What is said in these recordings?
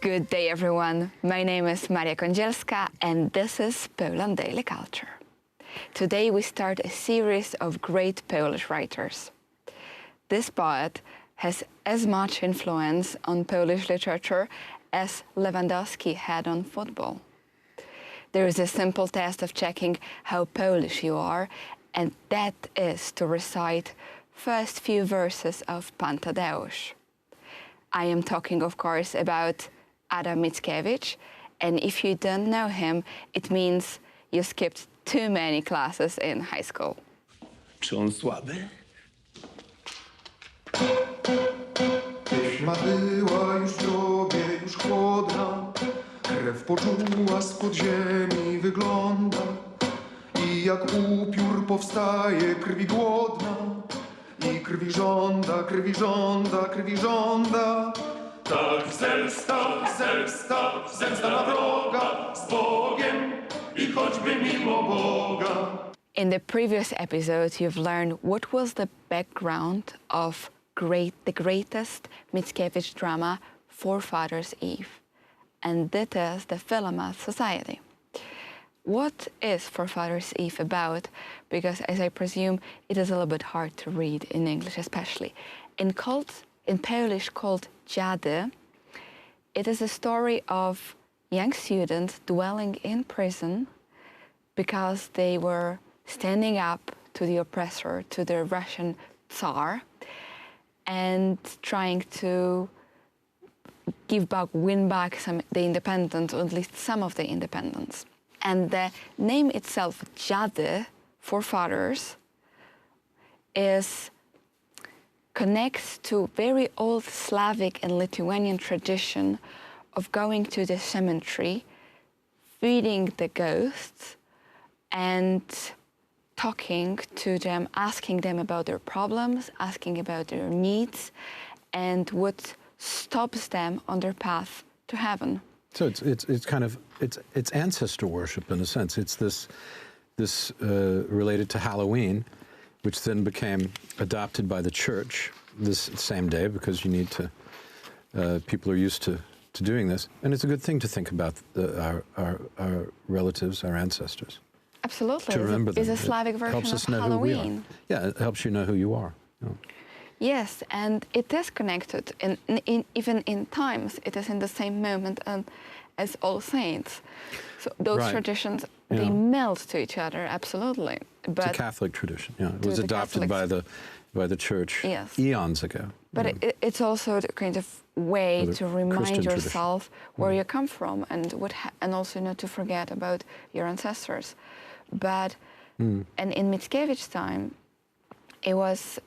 Good day, everyone. My name is Maria Kądzielska, and this is Poland Daily Culture. Today we start a series of great Polish writers. This poet has as much influence on Polish literature as Lewandowski had on football. There is a simple test of checking how Polish you are, and that is to recite first few verses of Pan Tadeusz. I am talking, of course, about Adam Mickiewicz, and if you don't know him, it means you skipped too many classes in high school. Czy on słaby? Pieśma była już w grobie, już chłodna, krew poczuła spod ziemi wygląda i jak upiór powstaje krwi głodna i krwi żąda, krwi żąda, krwi żąda. Tak zemsta, zemsta, zemsta na wroga z Bogiem i choćby mimo Boga. In the previous episode, you've learned what was the background of the greatest Mickiewicz drama, Forefathers' Eve, and that is the Philomath Society. What is Forefathers' Eve about? Because, as I presume, it is a little bit hard to read in English, especially. In Polish called Giada, it is a story of young students dwelling in prison because they were standing up to the oppressor, to the Russian Tsar, and trying to win back the independence, or at least some of the independence. And the name itself, Giada, Forefathers, connects to very old Slavic and Lithuanian tradition of going to the cemetery, feeding the ghosts, and talking to them, asking them about their problems, asking about their needs, and what stops them on their path to heaven. So it's kind of it's ancestor worship in a sense. It's this related to Halloween, which then became adopted by the church this same day because you need to. People are used to doing this, and it's a good thing to think about our relatives, our ancestors. Absolutely. To remember them. It's a Slavic version helps us of know Halloween. Who we are. Yeah, it helps you know who you are. Yeah. Yes, and it is connected, even in times, it is in the same moment as All Saints. So those traditions, they meld to each other, absolutely. But it's a Catholic tradition, yeah. It was adopted by the church eons ago. But it's also a kind of way to remind yourself where you come from and also not to forget about your ancestors. But and in Mickiewicz's time, it was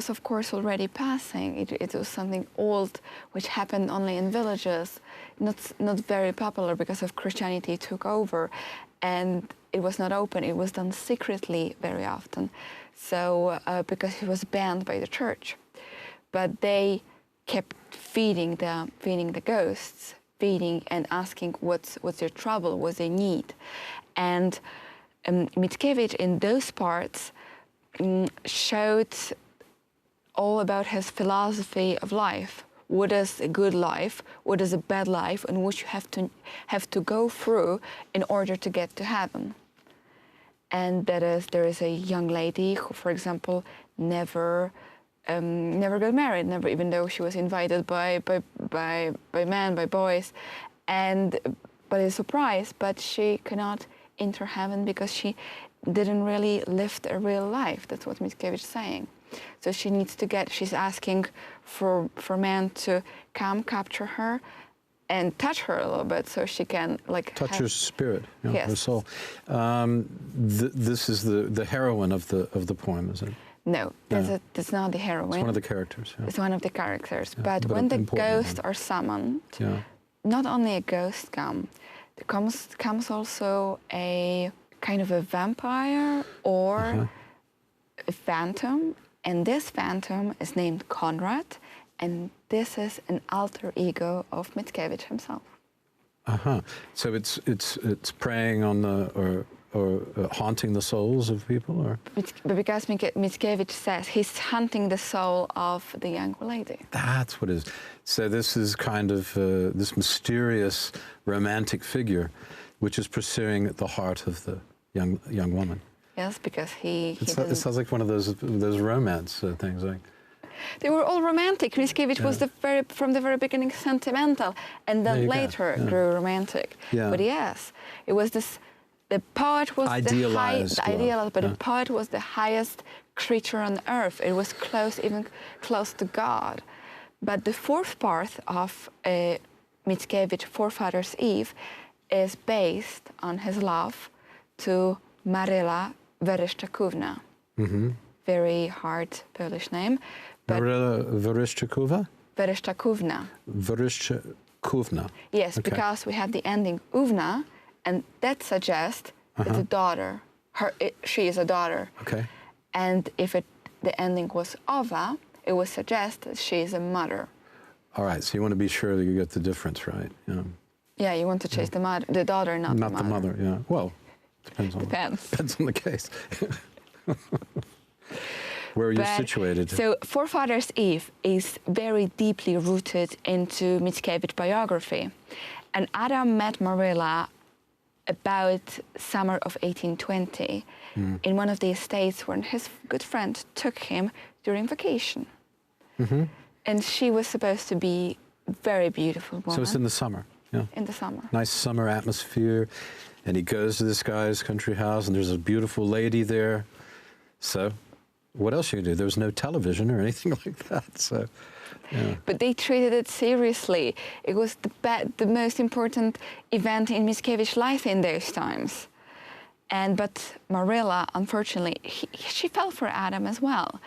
of course already passing. It was something old which happened only in villages, not very popular because of Christianity took over, and it was not open. It was done secretly very often, so because it was banned by the church. But they kept feeding the ghosts, feeding and asking what's their trouble, what's their need, and Mickiewicz in those parts showed all about his philosophy of life. What is a good life? What is a bad life? And what you have to go through in order to get to heaven. And there is a young lady who, for example, never got married, never, even though she was invited by men, by boys, but a surprise. But she cannot enter heaven because she didn't really live a real life. That's what Mickiewicz is saying. So she needs to she's asking for men to come capture her and touch her a little bit so she can touch her spirit, yes. Her soul. This is the heroine of the poem, is it? No, that's not the heroine. It's one of the characters. Yeah. It's one of the characters. Yeah, but when the ghosts are summoned, not only a ghost comes also a kind of a vampire or a phantom. And this phantom is named Conrad, and this is an alter ego of Mickiewicz himself. So it's preying on haunting the souls of people, or? But because Mickiewicz says he's hunting the soul of the young lady. That's what it is. So this is kind of this mysterious romantic figure, which is pursuing the heart of the young woman. Yes, because it sounds like one of those romance things. Like they were all romantic. Mickiewicz was from the very beginning sentimental, and then later grew romantic. Yeah. But yes, it was this. The poet was idealized, but the poet was the highest creature on earth. It was even close to God. But the fourth part of Mickiewicz, Forefather's Eve, is based on his love to Marilla Vereszczakówna. Very hard Polish name. Marilla Vereszczakówna? Vereszczakówna. Vereszczakówna. Yes, okay. Because we have the ending uvna, and that suggests it's a daughter. She is a daughter. Okay. And if the ending was ova, it would suggest that she is a mother. All right, so you want to be sure that you get the difference right. Yeah, you want to chase the daughter, not the mother. Not the mother, yeah. Well, depends on the case. Where you're situated. So Forefather's Eve is very deeply rooted into Mickiewicz biography. And Adam met Marilla about summer of 1820 in one of the estates where his good friend took him during vacation. And she was supposed to be a very beautiful woman. So it's in the summer. Yeah. In the summer. Nice summer atmosphere. And he goes to this guy's country house, and there's a beautiful lady there. So what else you can do? There was no television or anything like that. So, yeah. But they treated it seriously. It was the most important event in Mickiewicz's life in those times. But Marilla, unfortunately, she fell for Adam as well.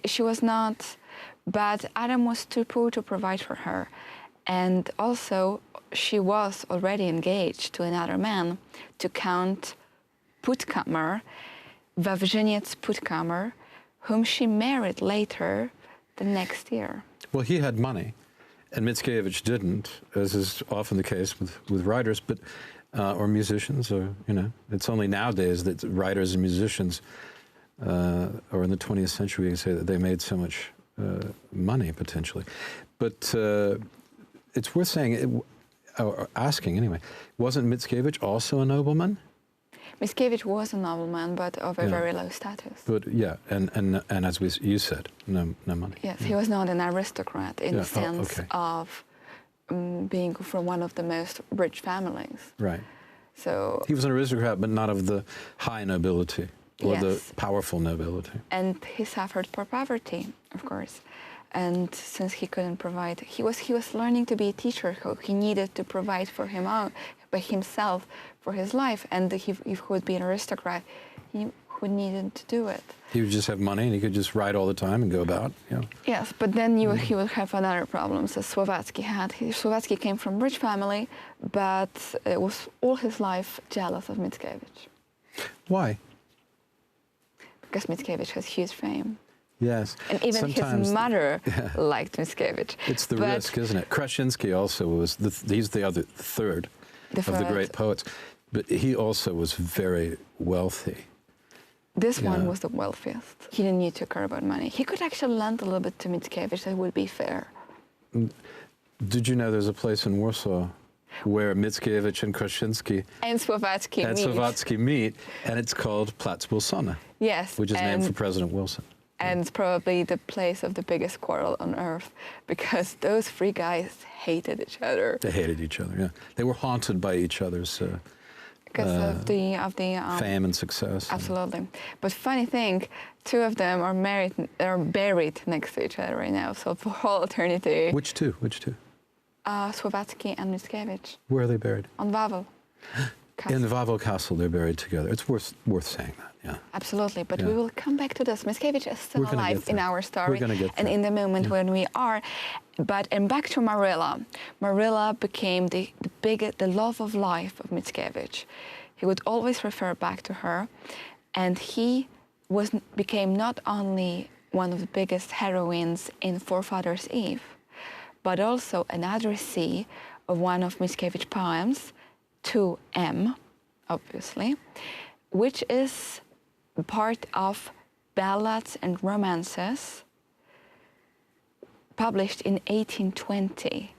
She was not, but Adam was too poor to provide for her. And also, she was already engaged to another man, to Count Puttkamer, Wawrzyniec Puttkamer, whom she married later the next year. Well, he had money, and Mickiewicz didn't, as is often the case with writers, but or musicians, or it's only nowadays that writers and musicians, or in the 20th century, you can say that they made so much money potentially. But it's worth saying, or asking anyway, wasn't Mickiewicz also a nobleman? Mickiewicz was a nobleman, but of a very low status. But and as you said, no money. Yes, he was not an aristocrat in the sense of being from one of the most rich families. Right. So he was an aristocrat, but not of the high nobility or the powerful nobility. And he suffered for poverty, of course. And since he couldn't provide, he was learning to be a teacher. He needed to provide for himself for his life. And if he would be an aristocrat, he would need to do it. He would just have money, and he could just write all the time and go about. Yeah. Yes, but then he would have another problem, as Słowacki had. Słowacki came from a rich family, but was all his life jealous of Mickiewicz. Why? Because Mickiewicz has huge fame. Yes. And even his mother liked Mickiewicz. It's the risk, isn't it? Kraszinski also was, he's the third of the great poets, but he also was very wealthy. This one was the wealthiest. He didn't need to care about money. He could actually lend a little bit to Mickiewicz, that would be fair. Did you know there's a place in Warsaw where Mickiewicz and Kraszinski and Słowacki meet, and it's called Plac Wilsona. Yes. Which is named for President Wilson. And it's probably the place of the biggest quarrel on earth, because those three guys hated each other. They hated each other, yeah. They were haunted by each other's because of the fame and success. Absolutely. But funny thing, two of them are buried next to each other right now, so for whole eternity. Which two? Słowacki and Mickiewicz. Where are they buried? On Wawel. In the Wawel Castle, they're buried together. It's worth saying that, yeah. Absolutely, but we will come back to this. Mickiewicz is still alive in our story. We're going to get there. And in the moment when we are. And back to Marilla. Marilla became the love of life of Mickiewicz. He would always refer back to her, and he became not only one of the biggest heroines in Forefather's Eve, but also an addressee of one of Mickiewicz's poems, 2M, obviously, which is part of ballads and romances published in 1820.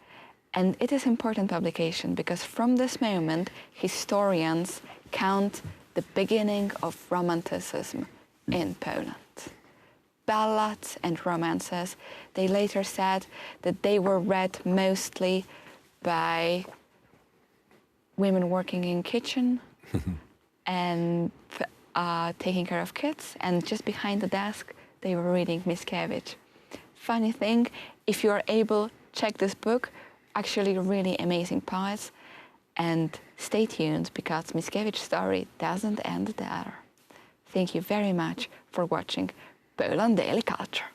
And it is important publication because from this moment, historians count the beginning of Romanticism in Poland. Ballads and romances, they later said that they were read mostly by women working in kitchen and taking care of kids, and just behind the desk, they were reading Mickiewicz. Funny thing, if you are able, check this book, actually really amazing poets, and stay tuned because Mickiewicz's story doesn't end there. Thank you very much for watching Poland Daily Culture.